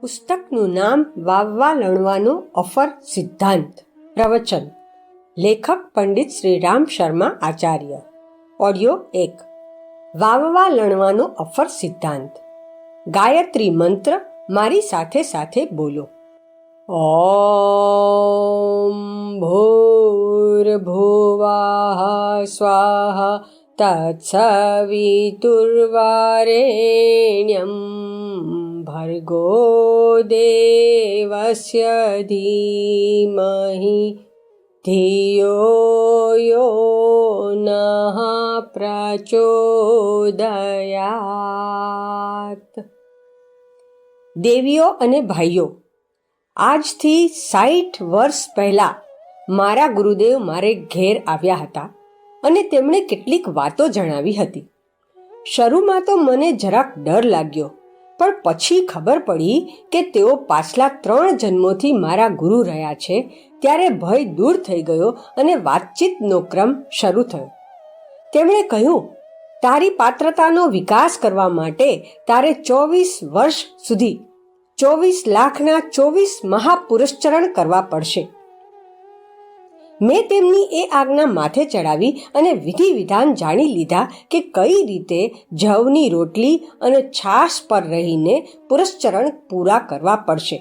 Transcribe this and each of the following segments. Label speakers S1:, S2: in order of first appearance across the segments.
S1: પુસ્તકનું નામ વાવવા લણવાનો અફર સિદ્ધાંત. પ્રવચન લેખક પંડિત શ્રી રામ શર્મા આચાર્ય. ઓડિયો 1. વાવવા લણવાનો અફર સિદ્ધાંત. ગાયત્રી મંત્ર મારી સાથે સાથે બોલો. ઓમ ભૂર્ભુવઃ સ્વાહા તત્સવિતુર્વરેણ્યં ભર્ગો દેવસ્ય ધીમહિ ધિયો યો નઃ પ્રચોદયાત. દેવીઓ અને ભાઈઓ, આજથી 60 વર્ષ પહેલાં મારા ગુરુદેવ મારે ઘેર આવ્યા હતા અને તેમણે કેટલીક વાતો જણાવી હતી. શરૂમાં તો મને જરાક ડર લાગ્યો, પણ પછી ખબર પડી કે તેઓ પાછલા 3 જન્મોથી મારા ગુરુ રહ્યા છે. ત્યારે ભય દૂર થઈ ગયો અને વાતચીતનો ક્રમ શરૂ થયો. તેમણે કહ્યું, તારી પાત્રતાનો વિકાસ કરવા માટે તારે 24 વર્ષ સુધી 24 લાખના 24 મહાપુરસ્ચરણ કરવા પડશે. મેં તેમની એ આજ્ઞા માથે ચડાવી અને વિધિ વિધાન જાણી લીધા કે કઈ રીતે જવની રોટલી અને છાશ પર રહીને પુરસ્ચરણ પૂરા કરવા પડશે.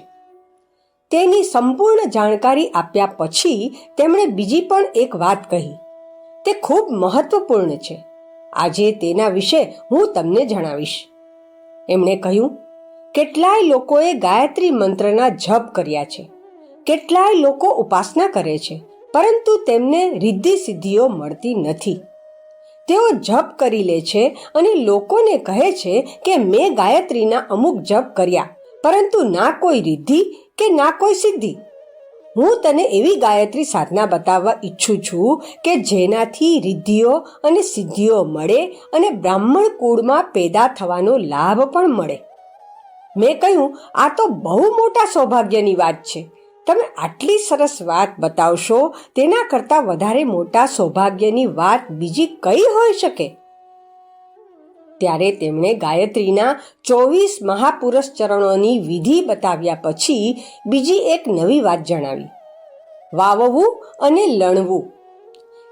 S1: તેની સંપૂર્ણ જાણકારી આપ્યા પછી તેમણે બીજી પણ એક વાત કહી. તે ખૂબ મહત્વપૂર્ણ છે. આજે તેના વિશે હું તમને જણાવીશ. એમણે કહ્યું, કેટલાય લોકોએ ગાયત્રી મંત્રના જપ કર્યા છે, કેટલાય લોકો ઉપાસના કરે છે, પરંતુ તેમને રિદ્ધિ સિદ્ધિઓ મળતી નથી. તેઓ જપ કરી લે છે અને લોકોને કહે છે કે મેં ગાયત્રીના અમુક જપ કર્યા, પરંતુ ના કોઈ રિદ્ધિ કે ના કોઈ સિદ્ધિ. હું તને એવી ગાયત્રી સાધના બતાવવા ઈચ્છું છું કે જેનાથી રિદ્ધિઓ અને સિદ્ધિઓ મળે અને બ્રાહ્મણ કુળમાં પેદા થવાનો લાભ પણ મળે. મેં કહ્યું, આ તો બહુ મોટા સૌભાગ્યની વાત છે. તમે આટલી સરસ વાત બતાવશો, તેના કરતાં વધારે મોટા સૌભાગ્યની વાત બીજી કઈ હોઈ શકે? ત્યારે તેમણે ગાયત્રીના 24 મહાપુરસ્ચરણોની વિધિ બતાવ્યા પછી બીજી એક નવી વાત જણાવી, વાવવું અને લણવું.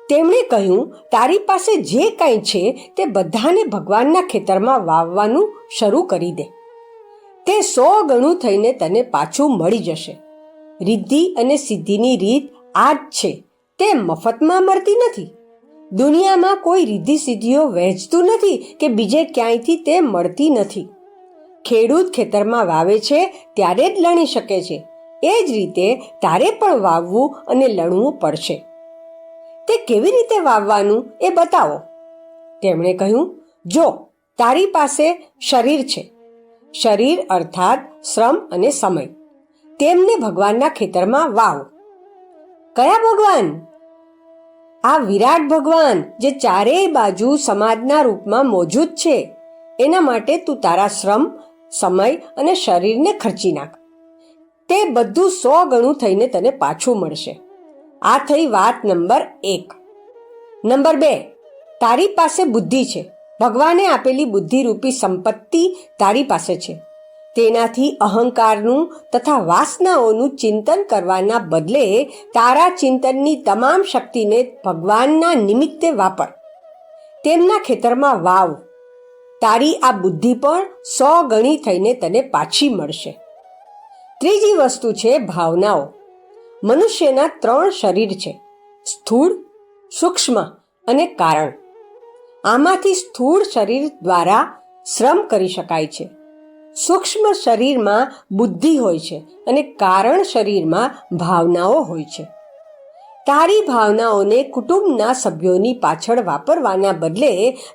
S1: તેમણે કહ્યું, તારી પાસે જે કંઈ છે તે બધાને ભગવાનના ખેતરમાં વાવવાનું શરૂ કરી દે. તે 100 ગણું થઈને તને પાછું મળી જશે. રિદ્ધિ અને સિદ્ધિની રીત આ જ છે. તે મફતમાં મળતી નથી. દુનિયામાં કોઈ રિદ્ધિ સિદ્ધિઓ વહેંચતું નથી કે બીજે ક્યાંયથી તે મળતી નથી. ખેડૂત ખેતરમાં વાવે છે ત્યારે જ લણી શકે છે. એ જ રીતે તારે પણ વાવવું અને લણવું પડશે. તે કેવી રીતે વાવવાનું એ બતાવો. તેમણે કહ્યું, જો તારી પાસે શરીર છે, શરીર અર્થાત શ્રમ અને સમય, તેમને ભગવાનના ખેતરમાં વાવ. કયા ભગવાન? આ વિરાટ ભગવાન જે ચારેય બાજુ સમાજના રૂપમાં મોજૂદ છે. એના માટે તું તારા શ્રમ, સમય અને શરીરને ખર્ચી નાખ. તે બધું 100 ગણું થઈને તને પાછું મળશે. આ થઈ વાત નંબર 1. નંબર 2, તારી પાસે બુદ્ધિ છે. ભગવાને આપેલી બુદ્ધિરૂપી સંપત્તિ તારી પાસે છે. તેનાથી અહંકારનું તથા વાસનાઓનું ચિંતન કરવાના બદલે તારા ચિંતનની તમામ શક્તિને ભગવાનના નિમિત્તે વાપર. તેમના ખેતરમાં વાવ. તારી આ બુદ્ધિ પણ 100 ગણી થઈને તને પાછી મળશે. ત્રીજી વસ્તુ છે ભાવનાઓ. મનુષ્યના 3 શરીર છે, સ્થૂળ, સૂક્ષ્મ અને કારણ. આમાંથી સ્થૂળ શરીર દ્વારા શ્રમ કરી શકાય છે. સૂક્ષ્મ શરીરમાં બુદ્ધિ હોય છે અને કારણ શરીરમાં ભાવનાઓ હોય છે. તારી ભાવનાઓને કુટુંબના સભ્યોની પાછળ વાપરવાના બદલે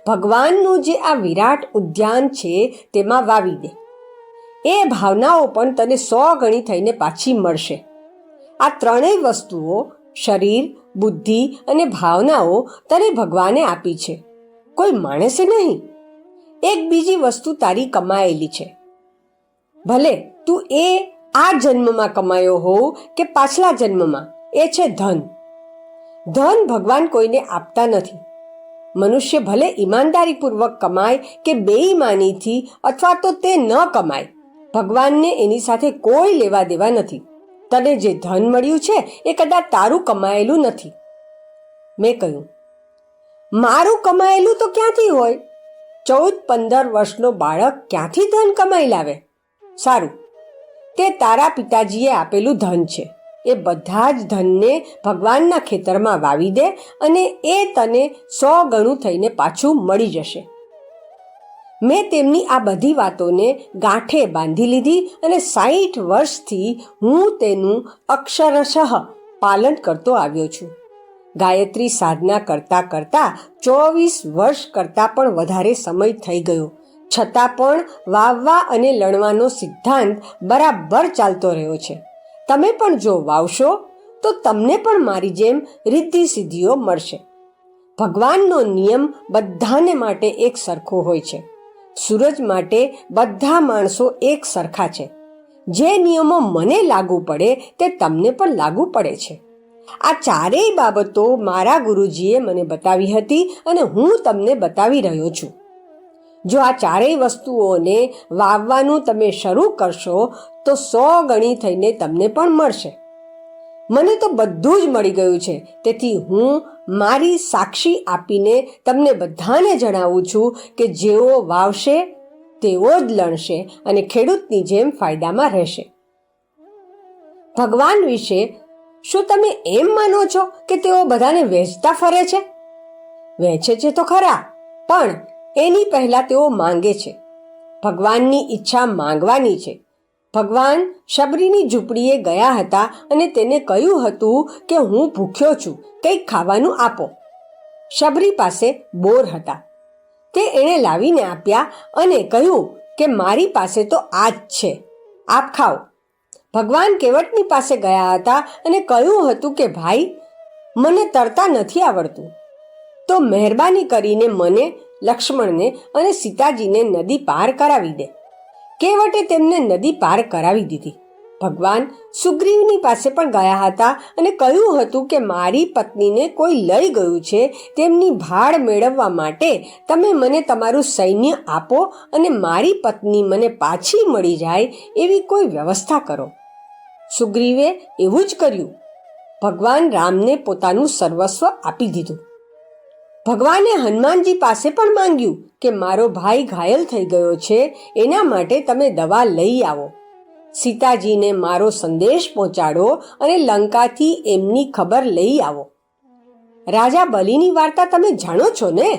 S1: ભગવાનનું જે આ વિરાટ ઉદ્યાન છે તેમાં વાવી દે. એ ભાવનાઓ પણ તને 100 ગણી થઈને પાછી મળશે. આ 3 વસ્તુઓ, શરીર, બુદ્ધિ અને ભાવનાઓ તને ભગવાને આપી છે, કોઈ માણસે નહીં. એક બીજી વસ્તુ તારી કમાયેલી છે. ભલે તું એ આ જન્મમાં કમાયો હોવ કે પાછલા જન્મમાં, એ છે ધન. ધન ભગવાન કોઈને આપતા નથી. મનુષ્ય ભલે ઈમાનદારીપૂર્વક કમાય કે બેઈમાનીથી અથવા તો તે ન કમાય, ભગવાનને એની સાથે કોઈ લેવા દેવા નથી. તને જે ધન મળ્યું છે એ કદાચ તારું કમાયેલું નથી. મેં કહ્યું, મારું કમાયેલું તો ક્યાંથી હોય? 14-15 વર્ષનો બાળક ક્યાંથી ધન કમાઈ લાવે? સારું, તે તારા પિતાજીએ આપેલું ધન છે. એ બધા જ ધનને ભગવાનના ખેતરમાં વાવી દે અને એ તને 100 ગણું થઈને પાછું મળી જશે. મેં તેમની આ બધી વાતોને ગાંઠે બાંધી લીધી અને 60 વર્ષથી હું તેનું અક્ષરશઃ પાલન કરતો આવ્યો છું. ગાયત્રી સાધના કરતાં કરતાં 24 વર્ષ કરતાં પણ વધારે સમય થઈ ગયો. છતાં પણ વાવવા અને લણવાનો સિદ્ધાંત બરાબર ચાલતો રહ્યો છે. તમે પણ જો વાવશો તો તમને પણ મારી જેમ રિદ્ધિ સિદ્ધિઓ મળશે. ભગવાનનો નિયમ બધાને માટે એક સરખો હોય છે. સૂરજ માટે બધા માણસો એક સરખા છે. જે નિયમો મને લાગુ પડે તે તમને પણ લાગુ પડે છે. આ ચારેય બાબતો મારા ગુરુજીએ મને બતાવી હતી અને હું તમને બતાવી રહ્યો છું. જો આ ચારેય વસ્તુઓને વાવવાનું તમે શરૂ કરશો તો 100 ગણી થઈને તમને પણ મળશે. મને તો બધું જ મળી ગયું છે. તેથી હું મારી સાક્ષી આપીને તમને બધાને જણાવું છું કે જેઓ વાવશે તેઓ જ લણશે અને ખેડૂતની જેમ ફાયદામાં રહેશે. ભગવાન વિશે શું તમે એમ માનો છો કે તેઓ બધાને વેચતા ફરે છે? વેચે છે તો ખરા, પણ એની પહેલા તેઓ માંગે છે. ભગવાનની ઈચ્છા માંગવાની છે. ભગવાન શબરીની ઝૂંપડીએ ગયા હતા અને તેને કહ્યું હતું કે હું ભૂખ્યો છું, કંઈક ખાવાનું આપો. શબરી પાસે બોર હતા. તે એણે લાવીને આપ્યા અને કહ્યું કે મારી પાસે તો આ જ છે, આપ ખાઓ. ભગવાન કેવટની પાસે ગયા હતા અને કહ્યું હતું કે ભાઈ, મને તરતા નથી આવડતું, તો મહેરબાની કરીને મને, લક્ષ્મણને અને સીતાજીને નદી પાર કરાવી દે. કેવટે તેમને નદી પાર કરાવી દીધી. ભગવાન સુગ્રીવની પાસે પણ ગયા હતા અને કહ્યું હતું કે મારી પત્નીને કોઈ લઈ ગયું છે, તેમની ભાળ મેળવવા માટે તમે મને તમારું સૈન્ય આપો અને મારી પત્ની મને પાછી મળી જાય એવી કોઈ વ્યવસ્થા કરો. સુગ્રીવે એવું જ કર્યું. ભગવાન રામને પોતાનું સર્વસ્વ આપી દીધું. ભગવાને હનુમાનજી પાસે પણ માંગ્યું કે મારો ભાઈ ઘાયલ થઈ ગયો છે, એના માટે તમે દવા લઈ આવો. સીતાજીને મારો સંદેશ પહોંચાડો અને લંકાથી એમની ખબર લઈ આવો. રાજા બલિની વાર્તા તમે જાણો છો ને?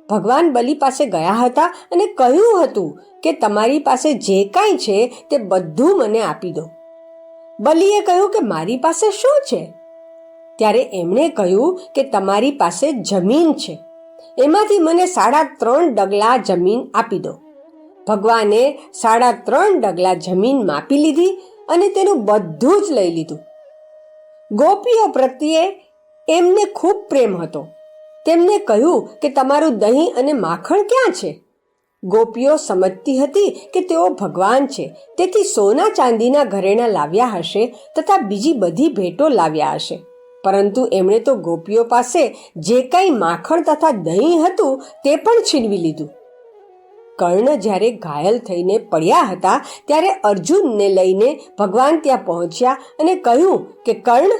S1: ભગવાન બલિ પાસે ગયા હતા અને કહ્યું હતું કે તમારી પાસે જે કાંઈ છે તે બધું મને આપી દો. બલિએ કહ્યું કે મારી પાસે શું છે? ત્યારે એમણે કહ્યું કે તમારી પાસે જમીન છે, એમાંથી મને 3.5 ડગલા જમીન આપી દો. ભગવાને 3.5 ડગલા જમીન માપી લીધી અને તેનું બધું જ લઈ લીધું. ગોપીઓ પ્રત્યે એમને ખૂબ પ્રેમ હતો. તેમને કહ્યું કે તમારું દહીં અને માખણ ક્યાં છે? ગોપીઓ સમજતી હતી કે તેઓ ભગવાન છે, તેથી સોના ચાંદીના ઘરેણાં લાવ્યા હશે તથા બીજી બધી ભેટો લાવ્યા હશે. પરંતુ એમણે તો ગોપીઓ પાસે જે કંઈ માખણ તથા દહીં હતું તે પણ છીનવી લીધું. કર્ણ જ્યારે ઘાયલ થઈને પડ્યા હતા ત્યારે અર્જુનને લઈને ભગવાન ત્યાં પહોંચ્યા અને કહ્યું કે કર્ણ,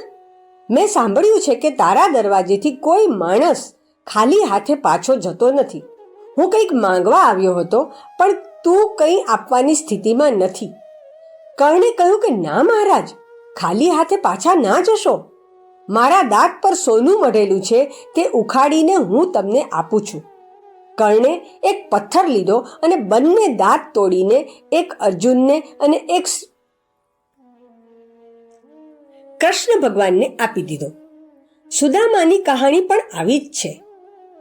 S1: મેં સાંભળ્યું છે કે તારા દરવાજેથી કોઈ માણસ ખાલી હાથે પાછો જતો નથી. હું કંઈક માંગવા આવ્યો હતો, પણ તું કંઈ આપવાની સ્થિતિમાં નથી. કર્ણે કહ્યું કે ના મહારાજ, ખાલી હાથે પાછા ના જશો. મારા દાંત પર સોનું મઢેલું છે, તે ઉખાડીને હું તમને આપું છું. કર્ણે એક પથ્થર લીધો અને બંને દાંત તોડીને એક અર્જુનને અને એક કૃષ્ણ ભગવાનને આપી દીધો. સુદામાની કહાણી પણ આવી જ છે.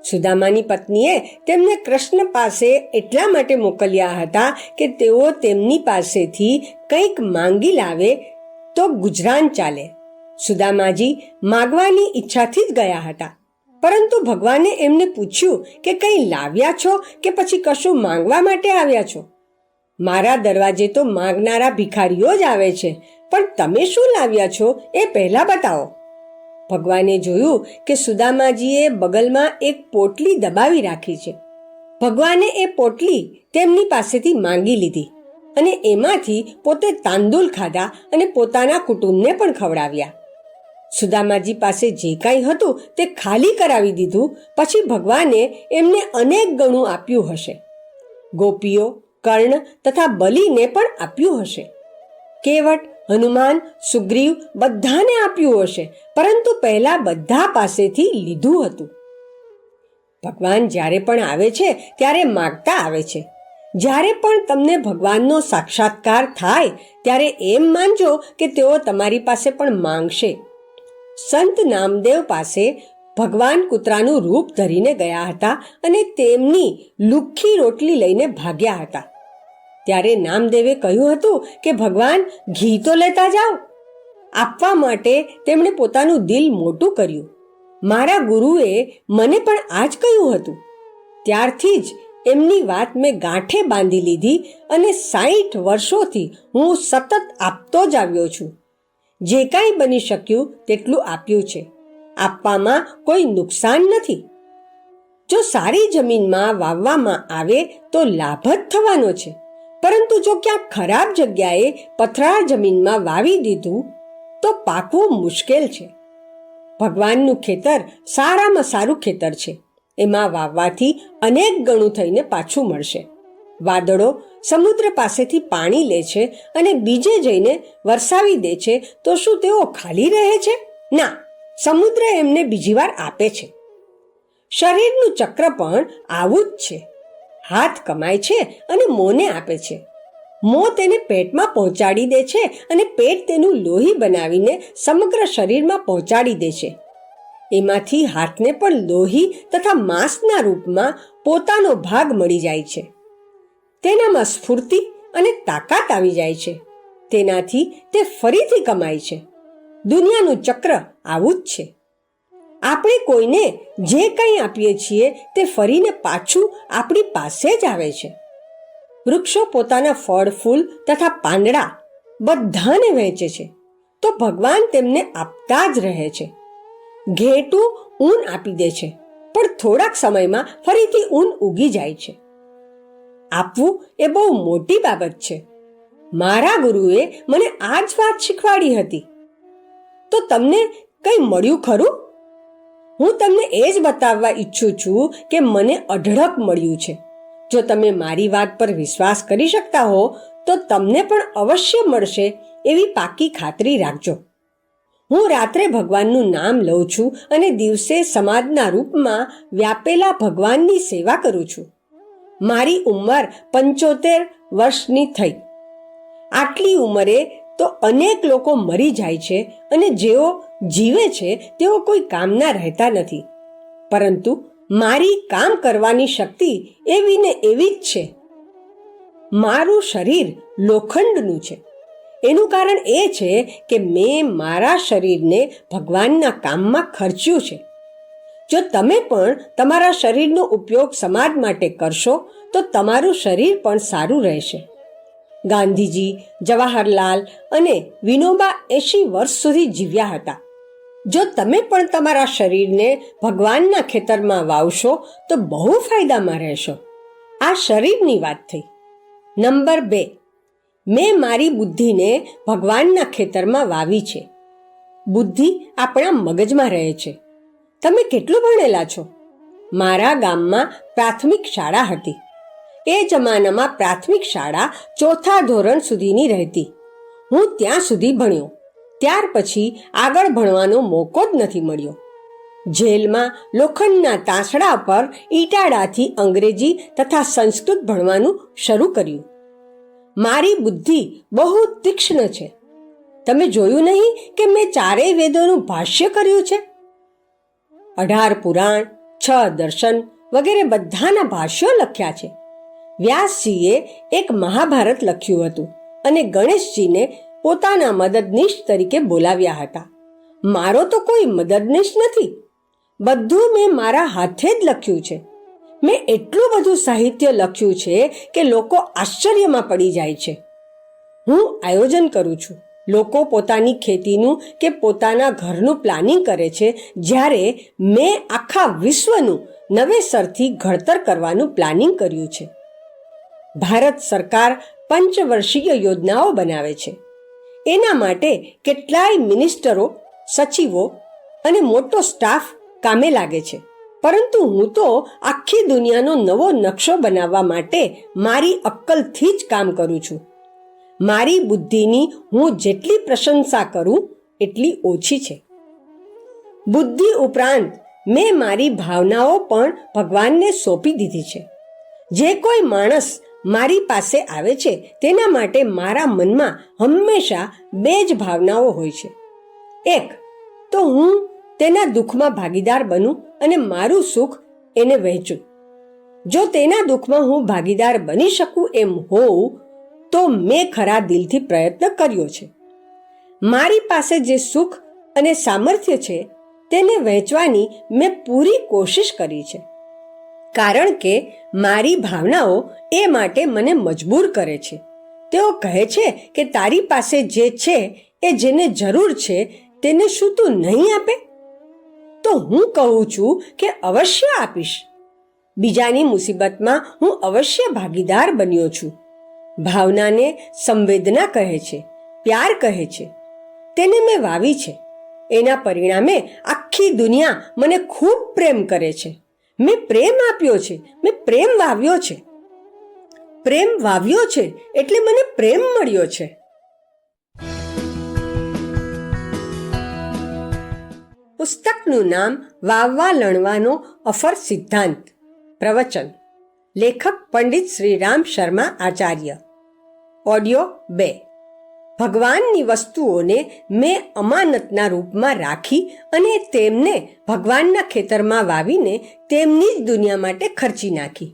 S1: સુદામાની પત્નીએ તેમને કૃષ્ણ પાસે એટલા માટે મોકલ્યા હતા કે તેઓ તેમની પાસેથી કંઈક માંગી લાવે તો ગુજરાન ચાલે. સુદામાજી માગવાની ઈચ્છાથી જ ગયા હતા, પરંતુ ભગવાને એમને પૂછ્યું કે કંઈ લાવ્યા છો કે પછી કશું માંગવા માટે આવ્યા છો? મારા દરવાજે તો માંગનારા ભિખારીઓ જ આવે છે, પણ તમે શું લાવ્યા છો એ પહેલા બતાવો. ભગવાને જોયું કે સુદામાજીએ બગલમાં એક પોટલી દબાવી રાખી છે. ભગવાને એ પોટલી તેમની પાસેથી માંગી લીધી. અને એમાંથી પોતે તાંદુલ ખાધા અને પોતાના કુટુંબને પણ ખવડાવ્યા. સુદામાજી પાસે જે કાંઈ હતું તે ખાલી કરાવી દીધું. પછી ભગવાને એમને અનેક ગણું આપ્યું હશે. ગોપીઓ, કર્ણ તથા બલિને પણ આપ્યું હશે. કેવટ, હનુમાન, સુગ્રીવ બધાને આપ્યું હશે, પરંતુ પહેલા બધા પાસેથી લીધું હતું. ભગવાન જ્યારે પણ આવે છે ત્યારે માગતા આવે છે. જ્યારે પણ તમને ભગવાનનો સાક્ષાત્કાર થાય ત્યારે એમ માનજો કે તેઓ તમારી પાસે પણ માંગશે. સંત નામદેવ પાસે ભગવાન કૂતરાનું રૂપ ધરીને ગયા હતા અને તેમની લુખ્ખી રોટલી લઈને ભાગ્યા હતા. ત્યારે નામદેવે કહ્યું હતું કે ભગવાન, ઘી તો લેતા જાઓ. આપવા માટે તેમણે પોતાનું દિલ મોટું કર્યું. મારા ગુરુએ મને પણ આ જ કહ્યું હતું. ત્યારથી જ એમની વાત મેં ગાંઠે બાંધી લીધી અને 60 વર્ષોથી હું સતત આપતો જ આવ્યો છું. જે કાંઈ બની શક્યું તેટલું આપ્યું છે. આપવામાં કોઈ નુકસાન નથી. જો સારી જમીનમાં વાવવામાં આવે તો લાભ જ થવાનો છે, પરંતુ જો ક્યાંક ખરાબ જગ્યાએ પથરાળ જમીનમાં વાવી દીધું તો પાકવું મુશ્કેલ છે. ભગવાનનું ખેતર સારામાં સારું ખેતર છે. એમાં વાવવાથી અનેક ગણું થઈને પાછું મળશે. વાદળો સમુદ્ર પાસેથી પાણી લે છે અને બીજે જઈને વરસાવી દે છે, તો શું તેઓ ખાલી રહે છે? ના, સમુદ્ર એમને બીજી વાર આપે છે. શરીરનું ચક્ર પણ આવું જ છે. હાથ કમાય છે અને મોંને આપે છે. મોં તેને પેટમાં પહોંચાડી દે છે અને પેટ તેનું લોહી બનાવીને સમગ્ર શરીરમાં પહોંચાડી દે છે. એમાંથી હાથને પણ લોહી તથા માંસના રૂપમાં પોતાનો ભાગ મળી જાય છે. તેનામાં સ્ફૂર્તિ અને તાકાત આવી જાય છે. તેનાથી તે ફરીથી કમાય છે. દુનિયાનું ચક્ર આવું જ છે. આપણે કોઈને જે કંઈ આપીએ છીએ તે ફરીને પાછું આપણી પાસે જ આવે છે. વૃક્ષો પોતાના ફળ, ફૂલ તથા પાંદડા બધાને વહેંચે છે, તો ભગવાન તેમને આપતા જ રહે છે. ઘેટું ઊન આપી દે છે, પણ થોડાક સમયમાં ફરીથી ઊન ઉગી જાય છે. આપવું એ બહુ મોટી બાબત છે. મારા ગુરુએ મને આ જ વાત શીખવાડી હતી. તો તમને કંઈ મળ્યું ખરું? હું તમને એ જ બતાવવા ઈચ્છું છું કે મને અઢળક મળ્યું છે. જો તમે મારી વાત પર વિશ્વાસ કરી શકતા હો તો તમને પણ અવશ્ય મળશે એવી પાકી ખાતરી રાખજો. હું રાત્રે ભગવાનનું નામ લઉં છું અને દિવસે સમાજના રૂપમાં વ્યાપેલા ભગવાનની સેવા કરું છું. મારી ઉંમર 75 વર્ષની થઈ. આટલી ઉંમરે તો અનેક લોકો મરી જાય છે અને જેઓ જીવે છે તેઓ કોઈ કામના રહેતા નથી. પરંતુ મારી કામ કરવાની શક્તિ એવી ને એવી જ છે. મારું શરીર લોખંડનું છે. એનું કારણ એ છે કે મેં મારા શરીરને ભગવાનના કામમાં ખર્ચ્યું છે. જો તમે પણ તમારા શરીરનો ઉપયોગ સમાજ માટે કરશો તો તમારું શરીર પણ સારું રહેશે. ગાંધીજી, જવાહરલાલ અને વિનોબા 80 વર્ષ સુધી જીવ્યા હતા. જો તમે પણ તમારા શરીરને ભગવાનના ખેતરમાં વાવશો તો બહુ ફાયદામાં રહેશો. આ શરીરની વાત થઈ. નંબર 2, મેં મારી બુદ્ધિને ભગવાનના ખેતરમાં વાવી છે. બુદ્ધિ આપણા મગજમાં રહે છે. તમે કેટલું ભણેલા છો? મારા ગામમાં પ્રાથમિક શાળા હતી. એ જમાનામાં પ્રાથમિક શાળા 4થા ધોરણ સુધીની રહેતી. હું ત્યાં સુધી ભણ્યો. ત્યાર પછી આગળ ભણવાનો મોકો જ નથી મળ્યો. જેલમાં લોખંડના તાંસડા પર ઈટાડાથી અંગ્રેજી તથા સંસ્કૃત ભણવાનું શરૂ કર્યું. મારી બુદ્ધિ બહુ તીક્ષ્ણ છે. તમે જોયું નહીં કે મેં 4 વેદોનું ભાષ્ય કર્યું છે? 18 પુરાણ, 6 દર્શન વગેરે બધાના ભાષ્યો લખ્યા છે. વ્યાસજીએ એક મહાભારત લખ્યું હતું અને ગણેશજીને પોતાના મદદનીશ તરીકે બોલાવ્યા હતા. મારો તો કોઈ મદદનીશ નથી. બધું મેં મારા હાથે જ લખ્યું છે. મેં એટલું બધું સાહિત્ય લખ્યું છે કે લોકો આશ્ચર્યમાં પડી જાય છે. હું આયોજન કરું છું. લોકો પોતાની ખેતીનું કે પોતાના ઘરનું પ્લાનિંગ કરે છે, જ્યારે મેં આખા વિશ્વનું નવેસરથી ઘડતર કરવાનું પ્લાનિંગ કર્યું છે. ભારત સરકાર પંચવર્ષીય યોજનાઓ બનાવે છે. એના માટે કેટલાય મિનિસ્ટરો, સચિવો અને મોટો સ્ટાફ કામે લાગે છે. પરંતુ હું તો આખી દુનિયાનો નવો નકશો બનાવવા માટે મારી અક્કલથી જ કામ કરું છું. મારી બુદ્ધિની હું જેટલી પ્રશંસા કરું એટલી ઓછી છે. બુદ્ધિ ઉપરાંત મેં મારી ભાવનાઓ પણ ભગવાનને સોંપી દીધી છે. જે કોઈ માણસ મારી પાસે આવે છે તેના માટે મારા મનમાં હંમેશા બે જ ભાવનાઓ હોય છે. એક તો હું તેના દુઃખમાં ભાગીદાર બનું અને મારું સુખ એને વહેંચું. જો તેના દુઃખમાં હું ભાગીદાર બની શકું એમ હોઉં તો મેં ખરા દિલથી પ્રયત્ન કર્યો છે. મારી પાસે જે સુખ અને સામર્થ્ય છે તેને વહેંચવાની મેં પૂરી કોશિશ કરી છે. કારણ કે મારી ભાવનાઓ એ માટે મને મજબૂર કરે છે. તેઓ કહે છે કે તારી પાસે જે છે એ જેને જરૂર છે તેને શું તું નહીં આપે? તો હું કહું છું કે અવશ્ય આપીશ. બીજાની મુસીબતમાં હું અવશ્ય ભાગીદાર બન્યો છું. ભાવનાને સંવેદના કહે છે, પ્યાર કહે છે. તેને મેં વાવી છે. એના પરિણામે આખી દુનિયા મને ખૂબ પ્રેમ કરે છે. મેં પ્રેમ આપ્યો છે, મેં પ્રેમ વાવ્યો છે. પ્રેમ વાવ્યો છે એટલે મને પ્રેમ મળ્યો છે. પુસ્તકનું નામ વાવવા લણવાનો અફર સિદ્ધાંત. પ્રવચન લેખક પંડિત શ્રીરામ શર્મા આચાર્ય. ઓડિયો 2. ભગવાનની વસ્તુઓને મેં અમાનતના રૂપમાં રાખી અને તેમને ભગવાનના ખેતરમાં વાવીને તેમની જ દુનિયા માટે ખર્ચી નાખી.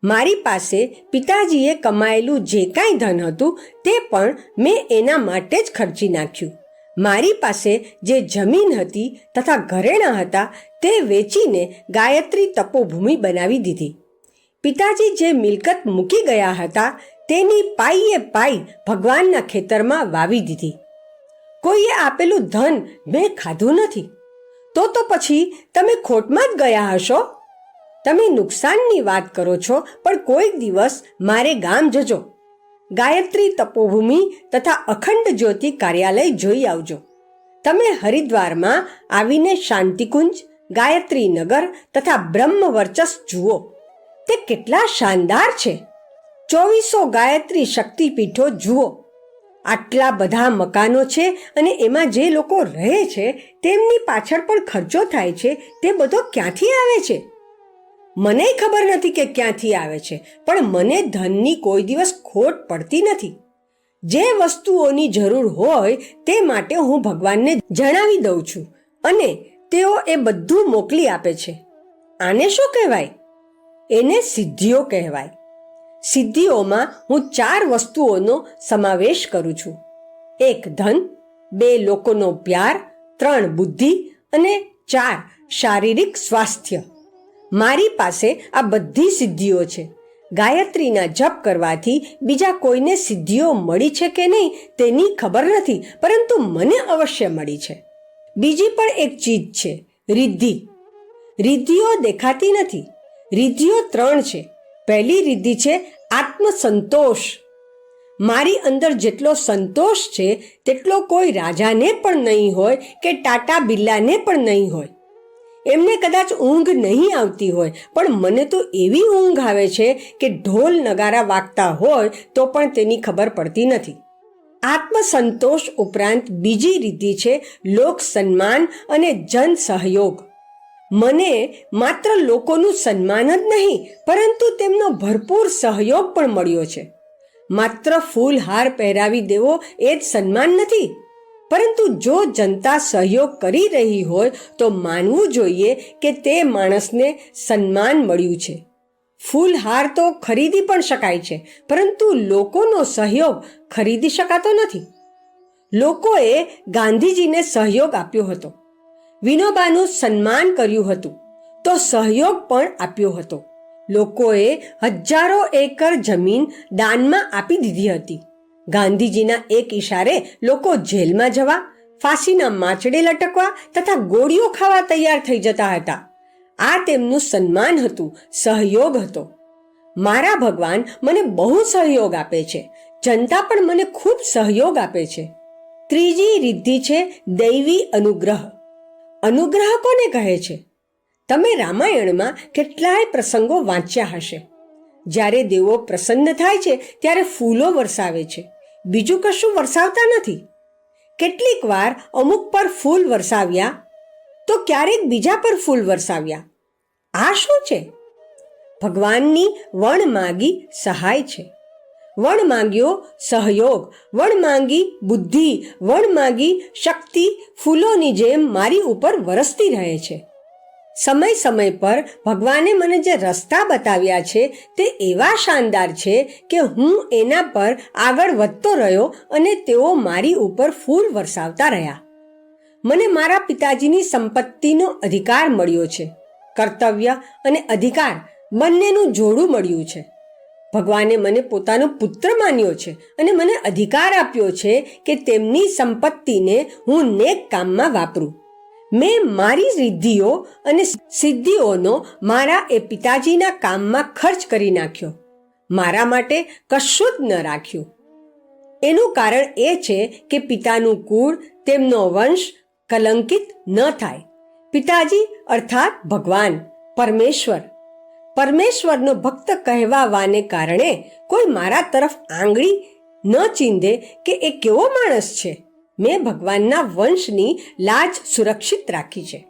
S1: મારી પાસે પિતાજીએ કમાયેલું જે કાંઈ ધન હતું તે પણ મેં એના માટે જ ખર્ચી નાખ્યું. મારી પાસે જે જમીન હતી તથા ઘરેણાં હતા તે વેચીને ગાયત્રી તપોભૂમિ બનાવી દીધી. પિતાજી જે મિલકત મૂકી ગયા હતા તેની પાઈએ પાઈ ભગવાનના ખેતરમાં વાવી દીધી. કોઈએ આપેલું ધન મેં ખાધું નથી. તો પછી તમે ખોટમાં જ ગયા હશો. તમે નુકસાનની વાત કરો છો, પણ કોઈક દિવસ મારે ગામ જજો. ગાયત્રી તપોભૂમિ તથા અખંડ જ્યોતિ કાર્યાલય જોઈ આવજો. તમે હરિદ્વારમાં આવીને શાંતિકુંજ, ગાયત્રી નગર તથા બ્રહ્મ વર્ચસ જુઓ. તે કેટલા શાનદાર છે. 2400 ગાયત્રી શક્તિપીઠો જુઓ. આટલા બધા મકાનો છે અને એમાં જે લોકો રહે છે તેમની પાછળ પણ ખર્ચો થાય છે. તે બધો ક્યાંથી આવે છે? મને ખબર નથી કે ક્યાંથી આવે છે, પણ મને ધનની કોઈ દિવસ ખોટ પડતી નથી. જે વસ્તુઓની જરૂર હોય તે માટે હું ભગવાનને જણાવી દઉં છું અને તેઓ એ બધું મોકલી આપે છે. આને શું કહેવાય? એને સિદ્ધિઓ કહેવાય. સિદ્ધિઓમાં હું 4 વસ્તુઓનો સમાવેશ કરું છું. 1 ધન, 2 લોકોનો પ્યાર, 3 બુદ્ધિ અને 4 શારીરિક સ્વાસ્થ્ય. મારી પાસે આ બધી સિદ્ધિઓ છે. ગાયત્રીના જપ કરવાથી બીજા કોઈને સિદ્ધિઓ મળી છે કે નહીં તેની ખબર નથી, પરંતુ મને અવશ્ય મળી છે. બીજી પણ એક ચીજ છે, રિદ્ધિ. રિદ્ધિઓ દેખાતી નથી. રિદ્ધિઓ 3 છે. પહેલી રિદ્ધિ છે આત્મસંતોષ. મારી અંદર જેટલો સંતોષ છે તેટલો કોઈ રાજાને પણ નહીં હોય કે ટાટા બિરલાને પણ નહીં હોય. એમને કદાચ ઊંઘ નહીં આવતી હોય, પણ મને તો એવી ઊંઘ આવે છે કે ઢોલ નગારા વાગતા હોય તો પણ તેની ખબર પડતી નથી. આત્મસંતોષ ઉપરાંત બીજી રીતિ છે લોક સન્માન અને જન સહયોગ. મને માત્ર લોકોનું સન્માન જ નહીં, પરંતુ તેમનો ભરપૂર સહયોગ પણ મળ્યો છે. માત્ર ફૂલહાર પહેરાવી દેવો એ જ સન્માન નથી, પરંતુ જો જનતા સહયોગ કરી રહી હોય તો માનવું જોઈએ કે તે માણસને સન્માન મળ્યું છે. ફૂલહાર તો ખરીદી પણ શકાય છે, પરંતુ લોકોનો સહયોગ ખરીદી શકાતો નથી. લોકોએ ગાંધીજીને સહયોગ આપ્યો હતો, વિનોબાનું સન્માન કર્યું હતું, તો સહયોગ પણ આપ્યો હતો. લોકોએ હજારો એકર જમીન દાનમાં આપી દીધી હતી. ગાંધીજીના એક ઈશારે લોકો જેલમાં જવા, ફાંસીના માંચડે લટકવા તથા ગોળીઓ ખાવા તૈયાર થઈ જતા હતા. આ તેમનું સન્માન હતું, સહયોગ હતો. મારા ભગવાન મને બહુ સહયોગ આપે છે. જનતા પણ મને ખૂબ સહયોગ આપે છે. ત્રીજી રિદ્ધિ છે દૈવી અનુગ્રહ. અનુગ્રહ કોને કહે છે? તમે રામાયણમાં કેટલાય પ્રસંગો વાંચ્યા હશે. જ્યારે દેવો પ્રસન્ન થાય છે ત્યારે ફૂલો વરસાવે છે, બીજું કશું વરસાવતા નથી. કેટલીક વાર અમુક પર ફૂલ વરસાવ્યા તો ક્યારેક બીજા પર ફૂલ વરસાવ્યા. આ શું છે? ભગવાનની વણ માંગી સહાય છે. વણ માંગ્યો સહયોગ, વણ માંગી બુદ્ધિ, વણ માંગી શક્તિ ફૂલોની જેમ મારી ઉપર વરસતી રહે છે. સમય સમય પર ભગવાને મને જે રસ્તા બતાવ્યા છે તે એવા શાનદાર છે કે હું એના પર આગળ વધતો રહ્યો અને તેઓ મારી ઉપર ફૂલ વરસાવતા રહ્યા. મને મારા પિતાજીની સંપત્તિનો અધિકાર મળ્યો છે. કર્તવ્ય અને અધિકાર બંનેનું જોડું મળ્યું છે. ભગવાને મને પોતાનો પુત્ર માન્યો છે અને મને અધિકાર આપ્યો છે કે તેમની સંપત્તિને હું નેક કામમાં વાપરું. મેં મારી રિદ્ધિઓ અને સિદ્ધિઓનો મારા એ પિતાજીના કામમાં ખર્ચ કરી નાખ્યો. મારા માટે કશું જ ન રાખ્યું. એનું કારણ એ છે કે પિતાનું કુળ, તેમનો વંશ કલંકિત ન થાય. પિતાજી અર્થાત ભગવાન, પરમેશ્વર. પરમેશ્વરનો ભક્ત કહેવાવાને કારણે કોઈ મારા તરફ આંગળી ન ચીંધે કે એ કેવો માણસ છે. મેં ભગવાનના વંશની લાજ સુરક્ષિત રાખી છે.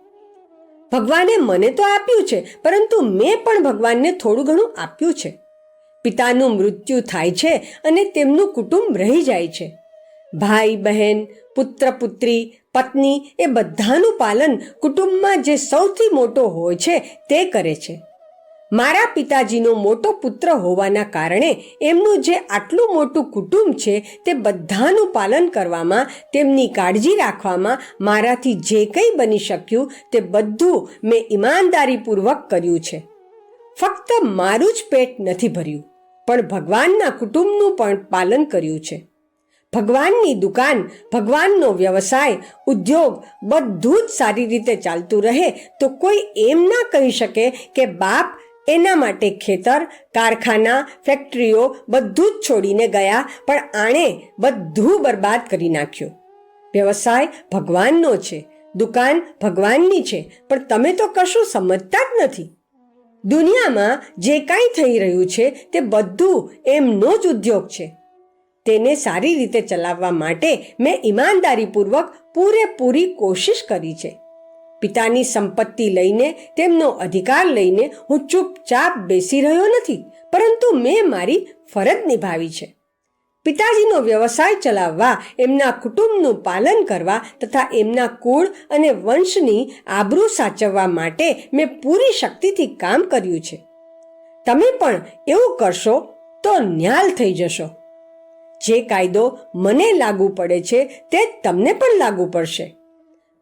S1: ભગવાને મને તો આપ્યું છે, પરંતુ મેં પણ ભગવાનને થોડું ઘણું આપ્યું છે. પિતાનું મૃત્યુ થાય છે અને તેમનું કુટુંબ રહી જાય છે. ભાઈ બહેન, પુત્ર પુત્રી, પત્ની એ બધાનું પાલન કુટુંબમાં જે સૌથી મોટો હોય છે તે કરે છે. મારા પિતાજીનો મોટો પુત્ર હોવાના કારણે એમનું જે આટલું મોટું કુટુંબ છે તે બધાનું પાલન કરવામાં, તેમની કાળજી રાખવામાં મારાથી જે કંઈ બની શક્યું તે બધું મેં ઈમાનદારીપૂર્વક કર્યું છે. ફક્ત મારું જ પેટ નથી ભર્યું, પણ ભગવાનના કુટુંબનું પણ પાલન કર્યું છે. ભગવાનની દુકાન, ભગવાનનો વ્યવસાય, ઉદ્યોગ બધું જ સારી રીતે ચાલતું રહે તો કોઈ એમ ના કહી શકે કે બાપ એના માટે ખેતર, કારખાના, ફેક્ટરીઓ બધું જ છોડીને ગયા, પણ આણે બધું બરબાદ કરી નાખ્યું. વ્યવસાય ભગવાનનો છે, દુકાન ભગવાનની છે, પણ તમે તો કશું સમજતા જ નથી. દુનિયામાં જે કાંઈ થઈ રહ્યું છે તે બધું એમનો જ ઉદ્યોગ છે. તેને સારી રીતે ચલાવવા માટે મેં ઈમાનદારીપૂર્વક પૂરેપૂરી કોશિશ કરી છે. પિતાની સંપત્તિ લઈને, તેમનો અધિકાર લઈને હું ચૂપચાપ બેસી રહ્યો નથી, પરંતુ મેં મારી ફરજ નિભાવી છે. પિતાજીનો વ્યવસાય ચલાવવા, એમના કુટુંબનું પાલન કરવા તથા એમના કુળ અને વંશની આબરૂ સાચવવા માટે મેં પૂરી શક્તિથી કામ કર્યું છે. તમે પણ એવું કરશો તો ન્યાલ થઈ જશો. જે કાયદો મને લાગુ પડે છે તે તમને પણ લાગુ પડશે.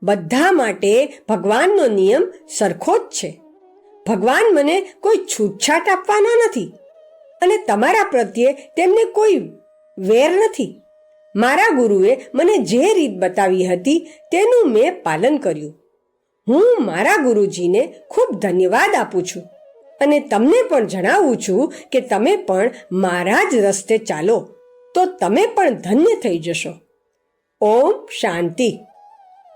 S1: બધા માટે ભગવાનનો નિયમ સરખો જ છે. ભગવાન મને કોઈ છૂટછાટ આપવાના નથી અને તમારા પ્રત્યે તેમને કોઈ વેર નથી. મારા ગુરુએ મને જે રીત બતાવી હતી તેનું મેં પાલન કર્યું. હું મારા ગુરુજીને ખૂબ ધન્યવાદ આપું છું અને તમને પણ જણાવું છું કે તમે પણ મારા જ રસ્તે ચાલો તો તમે પણ ધન્ય થઈ જશો. ઓમ શાંતિ.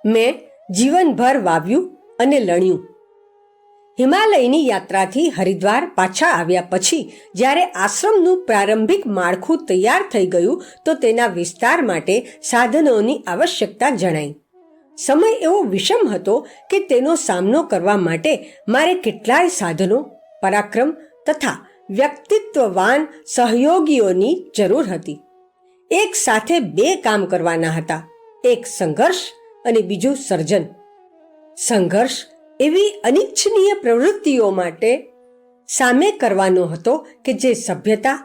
S1: મેં જીવનભર વાવ્યું અને લણ્યું. હિમાલયની યાત્રાથી હરિદ્વાર પાછા આવ્યા પછી જ્યારે આશ્રમનું પ્રારંભિક માળખું તૈયાર થઈ ગયું તો તેના વિસ્તાર માટે સાધનોની આવશ્યકતા જણાઈ. સમય એવો વિષમ હતો કે તેનો સામનો કરવા માટે મારે કેટલાય સાધનો, પરાક્રમ તથા વ્યક્તિત્વવાન સહયોગીઓની જરૂર હતી. એક સાથે બે કામ કરવાના હતા, એક સંઘર્ષ અને બીજું સર્જન. સંઘર્ષ એવી અનિચ્છનીય પ્રવૃત્તિઓ માટે સામે કરવાનો હતો કે જે સભ્યતા,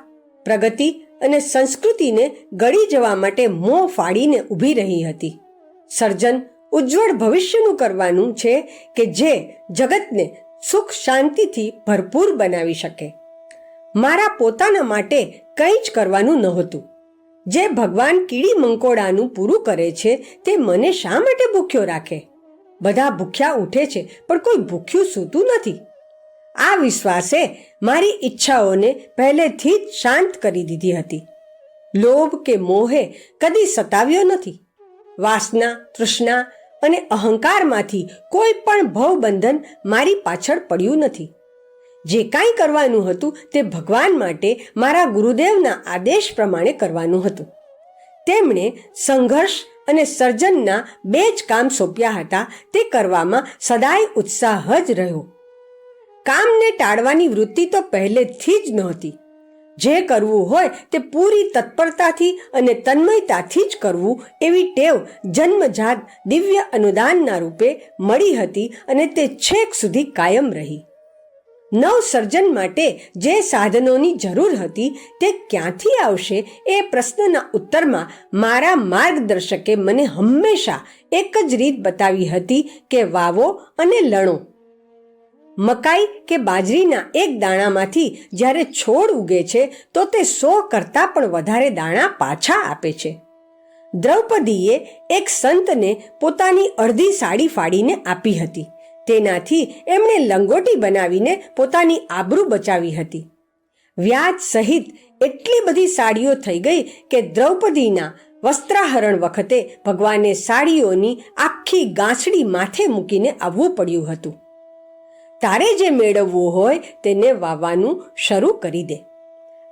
S1: પ્રગતિ અને સંસ્કૃતિને ગળી જવા માટે મોં ફાડીને ઊભી રહી હતી. સર્જન ઉજ્જવળ ભવિષ્યનું કરવાનું છે કે જે જગતને સુખ શાંતિથી ભરપૂર બનાવી શકે. મારા પોતાના માટે કંઈ જ કરવાનું નહોતું. જે ભગવાન કીડી મંકોડાનું પૂરું કરે છે તે મને શા માટે ભૂખ્યો રાખે? બધા ભૂખ્યા ઉઠે છે પણ કોઈ ભૂખ્યું સૂતું નથી. આ વિશ્વાસે મારી ઈચ્છાઓને પહેલેથી જ શાંત કરી દીધી હતી. લોભ કે મોહે કદી સતાવ્યો નથી. વાસના, તૃષ્ણા અને અહંકારમાંથી કોઈ પણ ભવબંધન મારી પાછળ પડ્યું નથી. જે કાંઈ કરવાનું હતું તે ભગવાન માટે મારા ગુરુદેવના આદેશ પ્રમાણે કરવાનું હતું. તેમણે સંઘર્ષ અને સર્જનના 2 જ કામ સોંપ્યા હતા. તે કરવામાં સદાય ઉત્સાહ જ રહ્યો. કામને ટાળવાની વૃત્તિ તો પહેલેથી જ નહોતી. જે કરવું હોય તે પૂરી તત્પરતાથી અને તન્મયતાથી જ કરવું એવી ટેવ જન્મજાત દિવ્ય અનુદાનના રૂપે મળી હતી અને તે છેક સુધી કાયમ રહી. નવસર્જન માટે જે સાધનોની જરૂર હતી તે ક્યાંથી આવશે એ પ્રશ્નના ઉત્તરમાં મારા માર્ગદર્શકે મને હંમેશા એક જ રીત બતાવી હતી કે વાવો અને લણો. મકાઈ કે બાજરીના એક દાણામાંથી જ્યારે છોડ ઉગે છે તો તે 100 કરતાં પણ વધારે દાણા પાછા આપે છે. દ્રૌપદીએ એક સંતને પોતાની અડધી સાડી ફાડીને આપી હતી. તેનાથી એમણે લંગોટી બનાવીને પોતાની આબરૂ બચાવી હતી. વ્યાજ સહિત એટલી બધી સાડીઓ થઈ ગઈ કે દ્રૌપદીના વસ્ત્રાહરણ વખતે ભગવાને સાડીઓની આખી ગાંસડી માથે મૂકીને આવવું પડ્યું હતું. તારે જે મેળવવું હોય તેને વાવવાનું શરૂ કરી દે.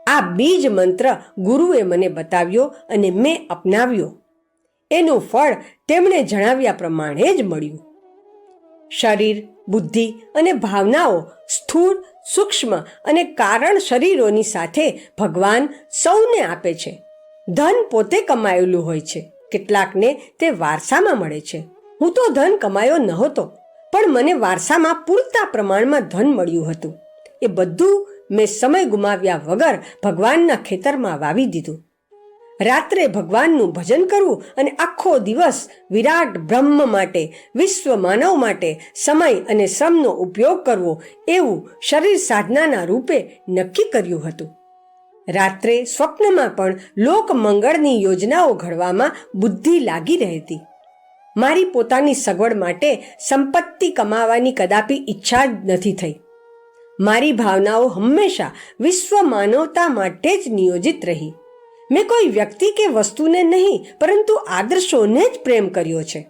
S1: આ બીજ મંત્ર ગુરુએ મને બતાવ્યો અને મેં અપનાવ્યો. એનું ફળ તેમણે જણાવ્યા પ્રમાણે જ મળ્યું. શરીર, બુદ્ધિ અને ભાવનાઓ સ્થૂળ, સૂક્ષ્મ અને કારણ શરીરોની સાથે ભગવાન સૌને આપે છે. ધન પોતે કમાયેલું હોય છે. કેટલાકને તે વારસામાં મળે છે. હું તો ધન કમાયો નહોતો, પણ મને વારસામાં પૂરતા પ્રમાણમાં ધન મળ્યું હતું. એ બધું મેં સમય ગુમાવ્યા વગર ભગવાનના ખેતરમાં વાવી દીધું. રાત્રે ભગવાનનું ભજન કરવું અને આખો દિવસ વિરાટ બ્રહ્મ માટે, વિશ્વ માનવ માટે સમય અને શ્રમનો ઉપયોગ કરવો એવું શરીર સાધનાના રૂપે નક્કી કર્યું હતું. રાત્રે સ્વપ્નમાં પણ લોક મંગળની યોજનાઓ ઘડવામાં બુદ્ધિ લાગી રહેતી. મારી પોતાની સગવડ માટે સંપત્તિ કમાવાની કદાપી ઈચ્છા જ નથી થઈ. મારી ભાવનાઓ હંમેશા વિશ્વ માનવતા માટે જ નિયોજિત રહી. મેં કોઈ વ્યક્તિ કે વસ્તુને નહીં, પરંતુ આદર્શોને જ પ્રેમ કર્યો છે.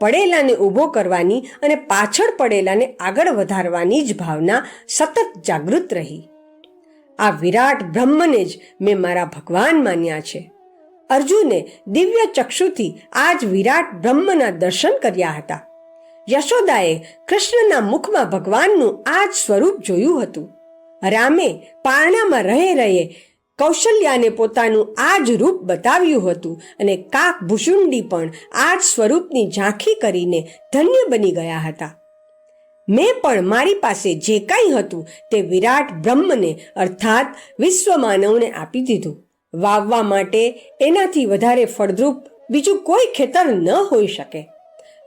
S1: પડેલાને ઊભો કરવાની અને પાછળ પડેલાને આગળ વધારવાની જ ભાવના સતત જાગૃત રહી. આ વિરાટ બ્રહ્મને જ મેં મારા ભગવાન માન્યા છે. અર્જુને દિવ્ય ચક્ષુથી આ જ વિરાટ બ્રહ્મના દર્શન કર્યા હતા. યશોદાએ કૃષ્ણના મુખમાં ભગવાનનું આ જ સ્વરૂપ જોયું હતું. રામે પારણામાં રહે કૌશલ્યાને પોતાનું આ જ રૂપ બતાવ્યું હતું અને કાક ભુશુંડી પણ આ જ સ્વરૂપની ઝાંખી કરીને ધન્ય બની ગયા હતા. મેં પણ મારી પાસે જે કાંઈ હતું તે વિરાટ બ્રહ્મને અર્થાત વિશ્વ માનવને આપી દીધું. વાવવા માટે એનાથી વધારે ફળદ્રુપ બીજું કોઈ ખેતર ન હોઈ શકે.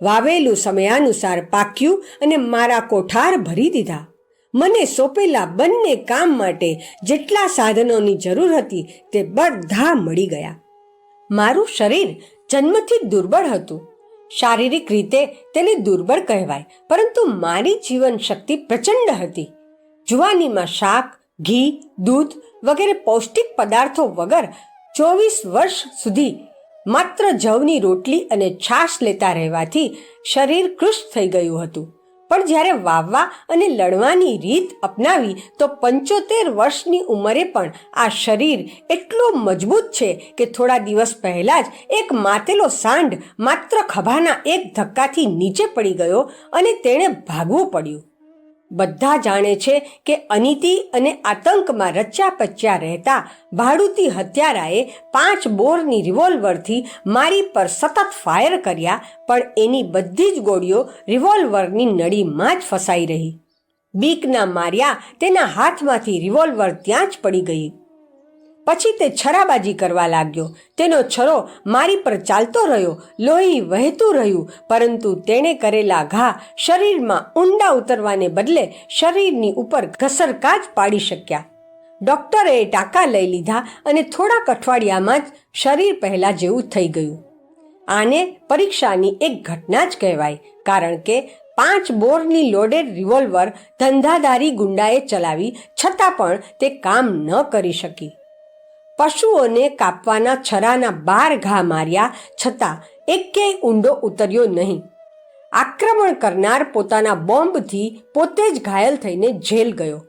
S1: વાવેલું સમયાનુસાર પાક્યું અને મારા કોઠાર ભરી દીધા. મને સોંપેલા બંને કામ માટે જેટલા સાધનોની જરૂર હતી તે બધા મળી ગયા. મારું શરીર જન્મથી દુર્બળ હતું. શારીરિક રીતે તેને દુર્બળ કહેવાય, પરંતુ મારી જીવન શક્તિ પ્રચંડ હતી. જુવાનીમાં શાક, ઘી, દૂધ વગેરે પૌષ્ટિક પદાર્થો વગર 24 વર્ષ સુધી માત્ર જવની રોટલી અને છાશ લેતા રહેવાથી શરીર કૃષ્ણ થઈ ગયું હતું. પણ જ્યારે વાવવા અને લણવાની રીત અપનાવી તો 75 વર્ષની ઉંમરે પણ આ શરીર એટલું મજબૂત છે કે થોડા દિવસ પહેલા જ એક માતેલો સાંઢ માત્ર ખભાના એક ધક્કાથી નીચે પડી ગયો અને તેણે ભાગવું પડ્યું. બધા જાણે છે કે અનીતિ અને આતંકમાં રચ્યા પચ્યા રહેતા ભાડૂતી હત્યારાએ 5 બોરની રિવોલ્વરથી મારી પર સતત ફાયર કર્યા, પણ એની બધી જ ગોળીઓ રિવોલ્વરની નળીમાં જ ફસાઈ રહી. બીકના માર્યા તેના હાથમાંથી રિવોલ્વર ત્યાં જ પડી ગઈ. પછી તે છરાબાજી કરવા લાગ્યો. તેનો છરો મારી પર ચાલતો રહ્યો, લોહી વહેતું રહ્યું, પરંતુ તેણે કરેલા ઘા શરીરમાં ઊંડા ઉતરવાને બદલે શરીરની ઉપર ઘસરકા જ પાડી શક્યા. ડોક્ટરે ટાંકા લઈ લીધા અને થોડાક અઠવાડિયામાં જ શરીર પહેલા જેવું થઈ ગયું. આને પરીક્ષાની એક ઘટના જ કહેવાય, કારણ કે 5 બોરની લોડેડ રિવોલ્વર ધંધાદારી ગુંડાએ ચલાવી છતાં પણ તે કામ ન કરી શકી. પશુઓને કાપવાના છરાના 12 ઘા માર્યા છતાં એકેય ઊંડો ઉતર્યો નહીં. આક્રમણ કરનાર પોતાના બોમ્બથી પોતે જ ઘાયલ થઈને જેલ ગયો.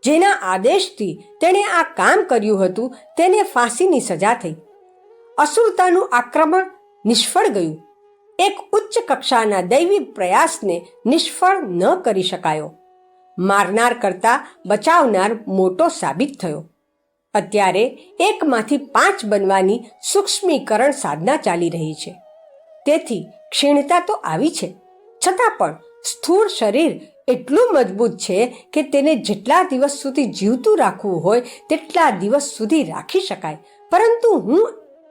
S1: જેના આદેશથી તેણે આ કામ કર્યું હતું તેને ફાંસીની સજા થઈ. અસુરતાનું આક્રમણ નિષ્ફળ ગયું. એક ઉચ્ચ કક્ષાના દૈવી પ્રયાસને નિષ્ફળ ન કરી શકાયો. મારનાર કરતાં બચાવનાર મોટો સાબિત થયો. અત્યારે 1માંથી 5 બનવાની સૂક્ષ્મીકરણ સાધના ચાલી રહી છે. તેથી ક્ષીણતા તો આવી છે, છતાં પણ સ્થૂળ શરીર એટલું મજબૂત છે કે તેને જેટલા દિવસ સુધી જીવતું રાખવું હોય તેટલા દિવસ સુધી રાખી શકાય. પરંતુ હું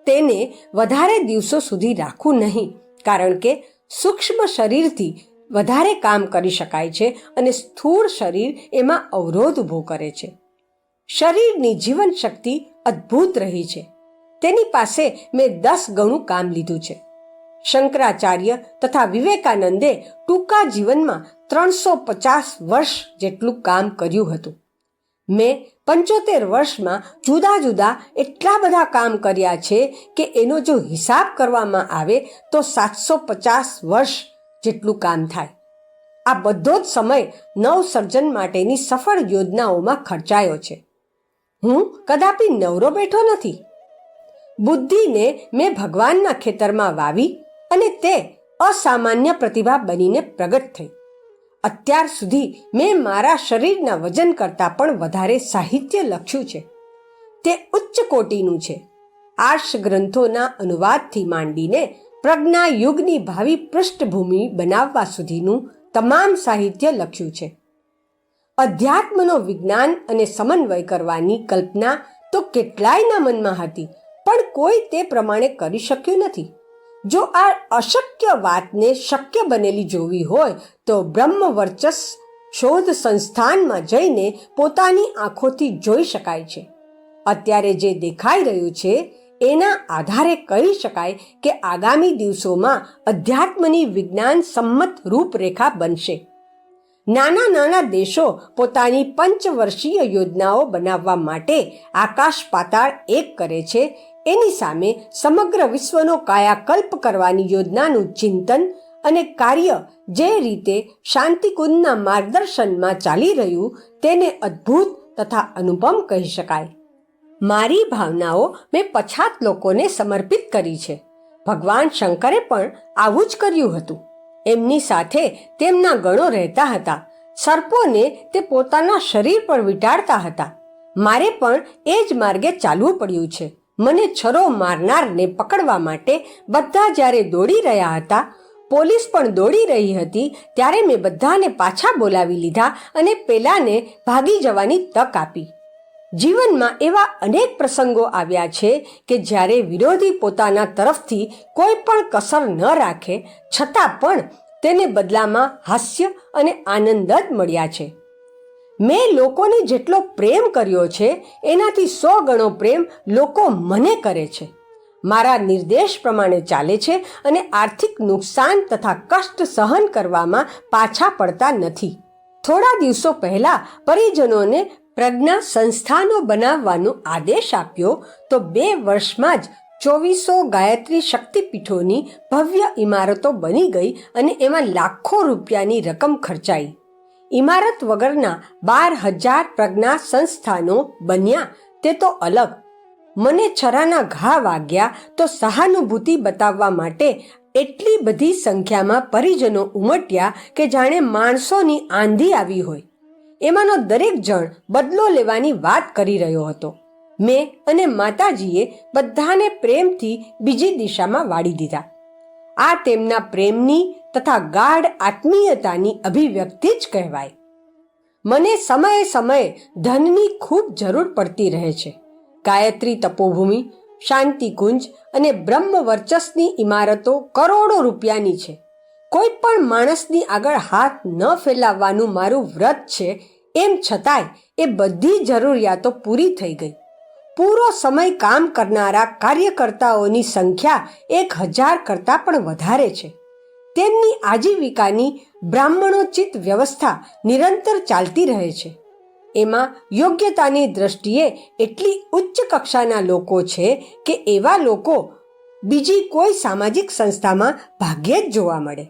S1: તેને વધારે દિવસો સુધી રાખું નહીં, કારણ કે સૂક્ષ્મ શરીરથી વધારે કામ કરી શકાય છે અને સ્થૂળ શરીર એમાં અવરોધ ઊભો કરે છે. શરીરની જીવન શક્તિ અદ્ભુત રહી છે. તેની પાસે મેં 10 ગણું કામ લીધું છે. શંકરાચાર્ય તથા વિવેકાનંદે ટૂંકા જીવનમાં 350 વર્ષ જેટલું કામ કર્યું હતું. મેં 75 વર્ષમાં જુદા જુદા એટલા બધા કામ કર્યા છે કે એનો જો હિસાબ કરવામાં આવે તો 750 વર્ષ જેટલું કામ થાય. આ બધો જ સમય નવસર્જન માટેની સફળ યોજનાઓમાં ખર્ચાયો છે. હું કદાપી નવરો બેઠો નથી. બુદ્ધિને મેં ભગવાનના ખેતરમાં વાવી અને તે અસામાન્ય પ્રતિભા બનીને પ્રગટ થઈ. અત્યાર સુધી મેં મારા શરીરના વજન કરતાં પણ વધારે સાહિત્ય લખ્યું છે. તે ઉચ્ચ કોટીનું છે. આર્ષ ગ્રંથોના અનુવાદથી માંડીને પ્રજ્ઞા યુગની ભાવિ પૃષ્ઠભૂમિ બનાવવા સુધીનું તમામ સાહિત્ય લખ્યું છે. અધ્યાત્મનો વિજ્ઞાન અને સમન્વય કરવાની કલ્પના તો કેટલાયના મનમાં હતી, પણ કોઈ તે પ્રમાણે કરી શક્યું નથી. જો આ અશક્ય વાતને શક્ય બનેલી જોવી હોય તો બ્રહ્મ વર્ચસ શોધ સંસ્થાનમાં જઈને પોતાની આંખોથી જોઈ શકાય છે. અત્યારે જે દેખાઈ રહ્યું છે એના આધારે કહી શકાય કે આગામી દિવસોમાં અધ્યાત્મની વિજ્ઞાન સંમત રૂપરેખા બનશે. નાના નાના દેશો પોતાની 5 વર્ષીય યોજનાઓ બનાવવા માટે આકાશ પાતાળ એક કરે છે. એની સામે સમગ્ર વિશ્વનો કાયાકલ્પ કરવાની યોજનાનું ચિંતન અને કાર્ય જે રીતે શાંતિકુંજના માર્ગદર્શનમાં ચાલી રહ્યું તેને અદ્ભુત તથા અનુપમ કહી શકાય. મારી ભાવનાઓ મેં પછાત લોકોને સમર્પિત કરી છે. ભગવાન શંકરે પણ આવું જ કર્યું હતું. એમની સાથે તેમના ગણો રહેતા હતા. સર્પોને તે પોતાના શરીર પર વીંટાળતા હતા. મારે પણ એ જ માર્ગે ચાલવું પડ્યું છે. મને છરો મારનારને પકડવા માટે બધા જ્યારે દોડી રહ્યા હતા, પોલીસ પણ દોડી રહી હતી, ત્યારે મેં બધાને પાછા બોલાવી લીધા અને પેલાને ભાગી જવાની તક આપી. જીવનમાં એવા અનેક પ્રસંગો આવ્યા છે કે જ્યારે વિરોધી પોતાના તરફથી કોઈ પણ કસર ન રાખે છતાં પણ તેને બદલામાં હાસ્ય અને આનંદ જ મળ્યા છે. મેં લોકોને જેટલો પ્રેમ કર્યો છે એનાથી 100 ગણો પ્રેમ લોકો મને કરે છે. મારા નિર્દેશ પ્રમાણે ચાલે છે અને આર્થિક નુકસાન તથા કષ્ટ સહન કરવામાં પાછા પડતા નથી. થોડા દિવસો પહેલા પરિજનોને પ્રજ્ઞા સંસ્થાનો બનાવવાનો આદેશ આપ્યો તો 2 વર્ષમાં જ 2400 ગાયત્રી શક્તિપીઠોની ભવ્ય ઇમારતો બની ગઈ અને એમાં લાખો રૂપિયાની રકમ ખર્ચાઈ. ઇમારત વગરના 12,000 પ્રજ્ઞા સંસ્થાનો બન્યા તે તો અલગ. મને છરાના ઘા વાગ્યા તો સહાનુભૂતિ બતાવવા માટે એટલી બધી સંખ્યામાં પરિજનો ઉમટ્યા કે જાણે માણસોની આંધી આવી હોય. એમાંનો દરેક જણ બદલો લેવાની વાત કરી રહ્યો હતો. મેં અને માતાજીએ બધાને પ્રેમથી બીજી દિશામાં વાળી દીધા. આ તેમના પ્રેમની તથા ગાઢ આત્મીયતાની અભિવ્યક્તિ જ કહેવાય. મને સમયે સમયે ધનની ખૂબ જરૂર પડતી રહે છે. ગાયત્રી તપોભૂમિ, શાંતિકુંજ અને બ્રહ્મ વર્ચસની ઇમારતો કરોડો રૂપિયાની છે. કોઈ પણ માણસની આગળ હાથ ન ફેલાવવાનું મારું વ્રત છે. એમ છતાંય એ બધી જરૂરિયાતો પૂરી થઈ ગઈ. પૂરો સમય કામ કરનારા કાર્યકર્તાઓની સંખ્યા 1000 કરતાં પણ વધારે છે. તેમની આજીવિકાની બ્રાહ્મણોચિત વ્યવસ્થા નિરંતર ચાલતી રહે છે. એમાં યોગ્યતાની દ્રષ્ટિએ એટલી ઉચ્ચ કક્ષાના લોકો છે કે એવા લોકો બીજી કોઈ સામાજિક સંસ્થામાં ભાગ્યે જ જોવા મળે.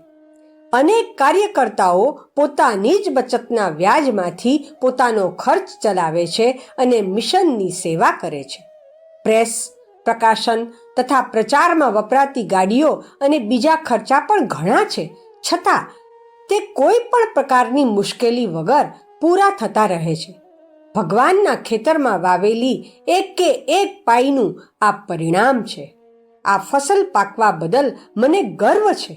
S1: અનેક કાર્યકર્તાઓ પોતાની જ બચતના વ્યાજમાંથી પોતાનો ખર્ચ ચલાવે છે અને મિશનની સેવા કરે છે. પ્રેસ, પ્રકાશન તથા પ્રચારમાં વપરાતી ગાડીઓ અને બીજા ખર્ચા પણ ઘણા છે, છતાં તે કોઈ પણ પ્રકારની મુશ્કેલી વગર પૂરા થતા રહે છે. ભગવાનના ખેતરમાં વાવેલી એકે એક પાઈનું આ પરિણામ છે. આ ફસલ પાકવા બદલ મને ગર્વ છે.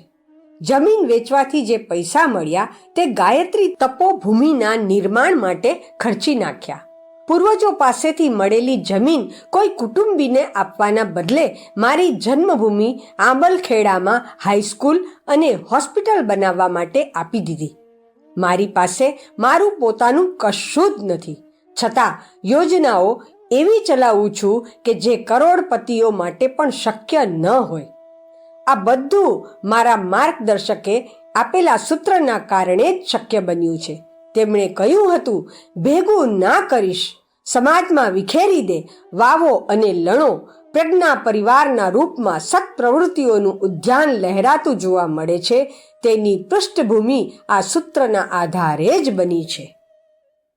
S1: જમીન વેચવાથી જે પૈસા મળ્યા તે ગાયત્રી તપોભૂમિના નિર્માણ માટે ખર્ચી નાખ્યા. પૂર્વજો પાસેથી મળેલી જમીન કોઈ કુટુંબીને આપવાના બદલે મારી જન્મભૂમિ આંબલખેડામાં હાઈસ્કૂલ અને હોસ્પિટલ બનાવવા માટે આપી દીધી. મારી પાસે મારું પોતાનું કશું જ નથી, છતાં યોજનાઓ એવી ચલાવું છું કે જે કરોડપતિઓ માટે પણ શક્ય ન હોય. આ બધું મારા માર્ગદર્શકે આપેલા સૂત્રના કારણે જ શક્ય બન્યું છે. તેમણે કહ્યું હતું, ભેગું ના કરીશ, સમાજમાં વિખેરી દે, વાવો અને લણો. પ્રજ્ઞા પરિવારના રૂપમાં સત્પ્રવૃત્તિઓનું ઉદ્યાન લહેરાતું જોવા મળે છે. તેની પૃષ્ઠભૂમિ આ સૂત્રના આધારે જ બની છે.